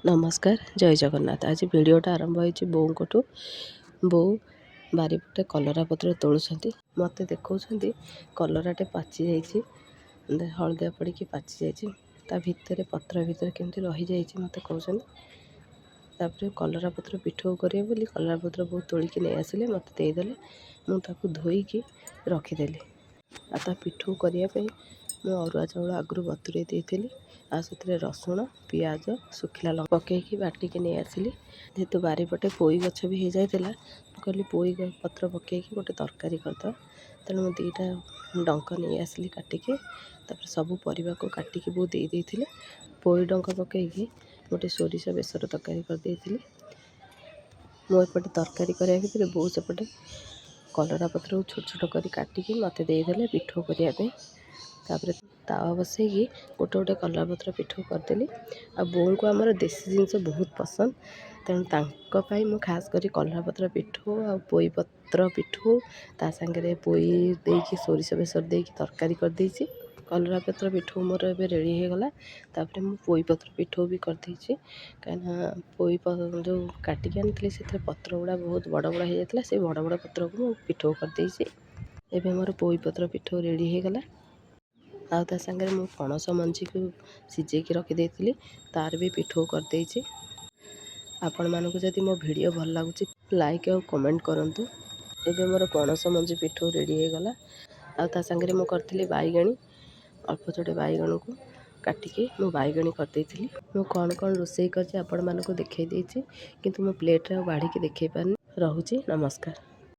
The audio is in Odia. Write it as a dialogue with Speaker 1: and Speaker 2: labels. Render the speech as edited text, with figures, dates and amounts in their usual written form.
Speaker 1: नमस्कार जय जगन्नाथ। आज वीडियोटा आरंभ होइछि बोउंकठू। बोउ बारीपटे कलरा पत्र तोलुछंती। मते देखौछंती कलराटे पाचि जाइछि, हळदिया पड़िकी पाचि जाइछि। ता भितरे पत्र भितरे केमति रहि जाइछि मते कहउछंती। तापरे कलरा पत्र पिठौ करिवे बोली कलरा पत्र बहुत तोलिकी नै आसिले मते देइदेले। मु ताकू धोइकी रखिदेली। ता पिठौ करिया पई मु अरुआ चाउଳ आगुरु बतुरेई देइथिली। आ ସେଥିରେ ରସୁଣ ପିଆଜ ଶୁଖିଲା ଲଙ୍କା ପକେଇକି ବାଟିକି ନେଇ ଆସିଲି। ଯେହେତୁ ବାରିପଟେ ପୋଇ ଗଛ ବି ହେଇଯାଇଥିଲା, ମୁଁ କହିଲି ପୋଇ ପତ୍ର ପକେଇକି ଗୋଟେ ତରକାରୀ କରିଦେବା। ତେଣୁ ମୁଁ ଦୁଇଟା ଡଙ୍କ ନେଇ ଆସିଲି କାଟିକି। ତାପରେ ସବୁ ପରିବାକୁ କାଟିକି ବୋଉ ଦେଇ ଦେଇଥିଲେ। ପୋଇ ଡଙ୍କ ପକେଇକି ଗୋଟେ ସୋରିଷ ବେସର ତରକାରୀ କରିଦେଇଥିଲି। ମୁଁ ଏପଟେ ତରକାରୀ କରିବା ଭିତରେ ବୋଉ ସେପଟେ କଲରା ପତ୍ରକୁ ଛୋଟ ଛୋଟ କରି କାଟିକି ମୋତେ ଦେଇଦେଲେ ପିଠଉ କରିବା ପାଇଁ। ତାପରେ ତାୱା ବସେଇକି ଗୋଟେ ଗୋଟେ କଲରା ପତ୍ର ପିଠଉ କରିଦେଲି। ଆଉ ବୋଉଙ୍କୁ ଆମର ଦେଶୀ ଜିନିଷ ବହୁତ ପସନ୍ଦ, ତେଣୁ ତାଙ୍କ ପାଇଁ ମୁଁ ଖାସ୍ କରି କଲରା ପତ୍ର ପିଠଉ ଆଉ ପୋଇ ପତ୍ର ପିଠଉ ତା ସାଙ୍ଗରେ ପୋଇ ଦେଇକି ସୋରିଷ ବେସର ଦେଇକି ତରକାରୀ କରିଦେଇଛି। କଲରା ପତ୍ର ପିଠଉ ମୋର ଏବେ ରେଡ଼ି ହେଇଗଲା। ତାପରେ ମୁଁ ପୋଇ ପତ୍ର ପିଠଉ ବି କରିଦେଇଛି, କାହିଁକିନା ପୋଇ ଯେଉଁ କାଟିକି ଆଣିଥିଲି ସେଥିରେ ପତ୍ର ଗୁଡ଼ା ବହୁତ ବଡ଼ ବଡ଼ ହେଇଯାଇଥିଲା। ସେଇ ବଡ଼ ବଡ଼ ପତ୍ରକୁ ମୁଁ ପିଠଉ କରିଦେଇଛି। ଏବେ ମୋର ପୋଇ ପତ୍ର ପିଠଉ ରେଡ଼ି ହେଇଗଲା। ଆଉ ତା ସାଙ୍ଗରେ ମୁଁ ପଣସ ମଞ୍ଜିକୁ ସିଝେଇକି ରଖିଦେଇଥିଲି, ତାର ବି ପିଠଉ କରିଦେଇଛି। ଆପଣମାନଙ୍କୁ ଯଦି ମୋ ଭିଡ଼ିଓ ଭଲ ଲାଗୁଛି ଲାଇକ୍ ଆଉ କମେଣ୍ଟ କରନ୍ତୁ। ଏବେ ମୋର ପଣସ ମଞ୍ଜି ପିଠଉ ରେଡ଼ି ହେଇଗଲା। ଆଉ ତା ସାଙ୍ଗରେ ମୁଁ କରିଥିଲି ବାଇଗଣୀ, ଅଳ୍ପ ଛୋଟେ ବାଇଗଣକୁ କାଟିକି ମୁଁ ବାଇଗଣୀ କରିଦେଇଥିଲି। ମୁଁ କ'ଣ କ'ଣ ରୋଷେଇ କରିଛି ଆପଣମାନଙ୍କୁ ଦେଖାଇ ଦେଇଛି, କିନ୍ତୁ ମୁଁ ପ୍ଲେଟ୍ରେ ଆଉ ବାଢ଼ିକି ଦେଖାଇ ପାରିନି। ରହୁଛି, ନମସ୍କାର।